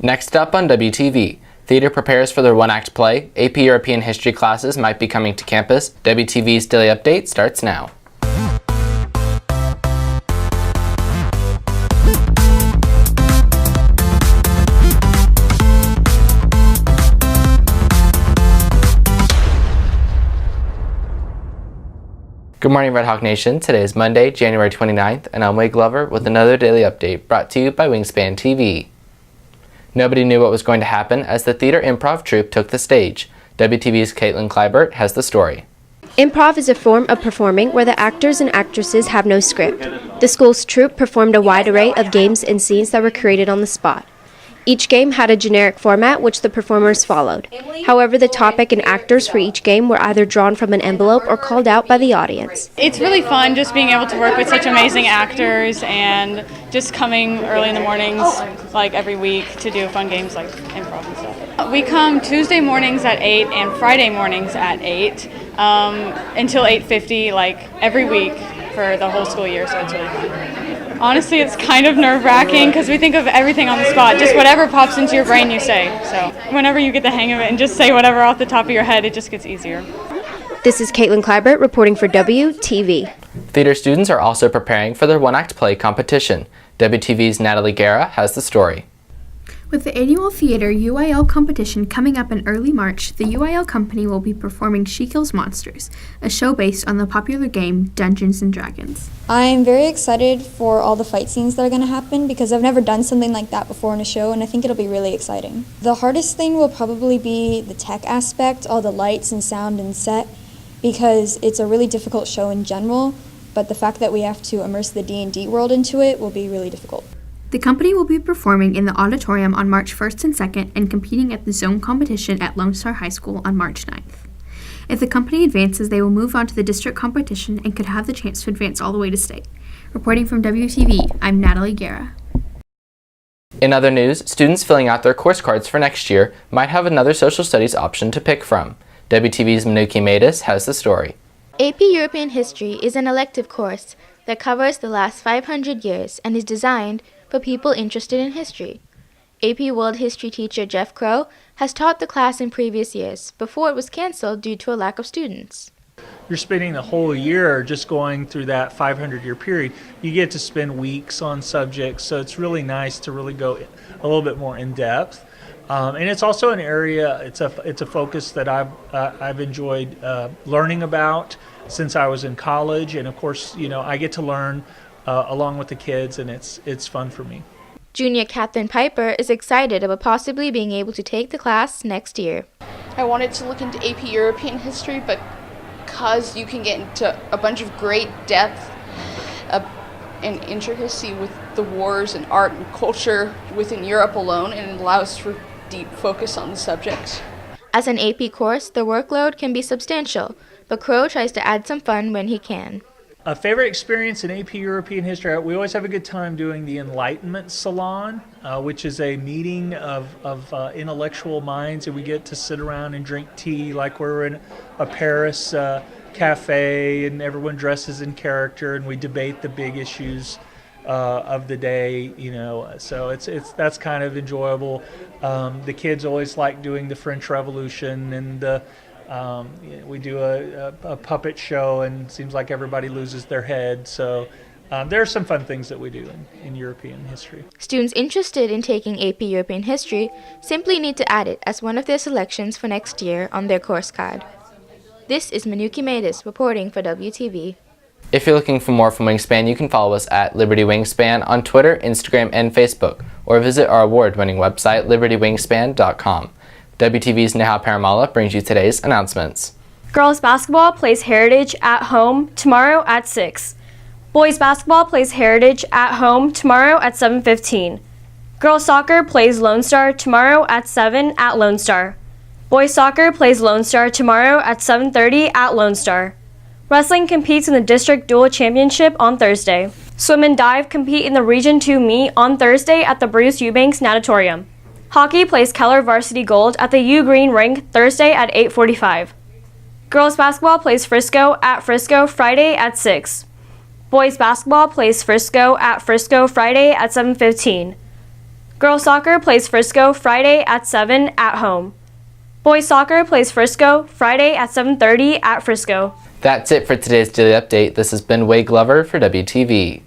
Next up on WTV, theater prepares for their one-act play. AP European History classes might be coming to campus. WTV's Daily Update starts now. Good morning, Red Hawk Nation. Today is Monday, January 29th, and I'm Wade Glover with another daily update brought to you by Wingspan TV. Nobody knew what was going to happen as the theater improv troupe took the stage. WTV's Caitlin Kleibert has the story. Improv is a form of performing where the actors and actresses have no script. The school's troupe performed a wide array of games and scenes that were created on the spot. Each game had a generic format which the performers followed. However, the topic and actors for each game were either drawn from an envelope or called out by the audience. It's really fun just being able to work with such amazing actors and just coming early in the mornings, like every week, to do fun games like improv and stuff. We come Tuesday mornings at 8 and Friday mornings at 8 until 8:50, like every week for the whole school year, so it's really fun. Honestly, it's kind of nerve-wracking because we think of everything on the spot. Just whatever pops into your brain, you say. So whenever you get the hang of it and just say whatever off the top of your head, it just gets easier. This is Caitlin Kleibert reporting for WTV. Theater students are also preparing for their one-act play competition. WTV's Natalie Guerra has the story. With the annual theater UIL competition coming up in early March, the UIL company will be performing She Kills Monsters, a show based on the popular game Dungeons & Dragons. I'm very excited for all the fight scenes that are going to happen because I've never done something like that before in a show, and I think it'll be really exciting. The hardest thing will probably be the tech aspect, all the lights and sound and set, because it's a really difficult show in general, but the fact that we have to immerse the D&D world into it will be really difficult. The company will be performing in the auditorium on March 1st and 2nd and competing at the zone competition at Lone Star High School on March 9th. If the company advances, they will move on to the district competition and could have the chance to advance all the way to state. Reporting from WTV, I'm Natalie Guerra. In other news, students filling out their course cards for next year might have another social studies option to pick from. WTV's Manuki Matus has the story. AP European History is an elective course that covers the last 500 years and is designed for people interested in history. AP World History teacher Jeff Crow has taught the class in previous years before it was canceled due to a lack of students. You're spending the whole year just going through that 500-year period. You get to spend weeks on subjects, so it's really nice to really go a little bit more in depth. And it's also an area, it's a focus that I've enjoyed learning about since I was in college, and of course, I get to learn along with the kids, and it's fun for me. Junior Catherine Piper is excited about possibly being able to take the class next year. I wanted to look into AP European history, but because you can get into a bunch of great depth and intricacy with the wars and art and culture within Europe alone, and it allows for deep focus on the subjects. As an AP course, the workload can be substantial, but Crow tries to add some fun when he can. A favorite experience in AP European history, we always have a good time doing the Enlightenment Salon, which is a meeting of intellectual minds, and we get to sit around and drink tea like we're in a Paris cafe, and everyone dresses in character, and we debate the big issues of the day, so that's kind of enjoyable. The kids always like doing the French Revolution, and we do a puppet show, and it seems like everybody loses their head. So there are some fun things that we do in European history. Students interested in taking AP European History simply need to add it as one of their selections for next year on their course card. This is Manuki Matus reporting for WTV. If you're looking for more from Wingspan, you can follow us at Liberty Wingspan on Twitter, Instagram, and Facebook, or visit our award-winning website, libertywingspan.com. WTV's Neha Paramala brings you today's announcements. Girls basketball plays Heritage at home tomorrow at 6. Boys basketball plays Heritage at home tomorrow at 7:15. Girls soccer plays Lone Star tomorrow at 7 at Lone Star. Boys soccer plays Lone Star tomorrow at 7:30 at Lone Star. Wrestling competes in the District Dual Championship on Thursday. Swim and dive compete in the Region 2 meet on Thursday at the Bruce Eubanks Natatorium. Hockey plays Keller Varsity Gold at the U Green Rink Thursday at 8:45. Girls basketball plays Frisco at Frisco Friday at 6. Boys basketball plays Frisco at Frisco Friday at 7:15. Girls soccer plays Frisco Friday at 7 at home. Boys soccer plays Frisco Friday at 7:30 at Frisco. That's it for today's Daily Update. This has been Wade Glover for WTV.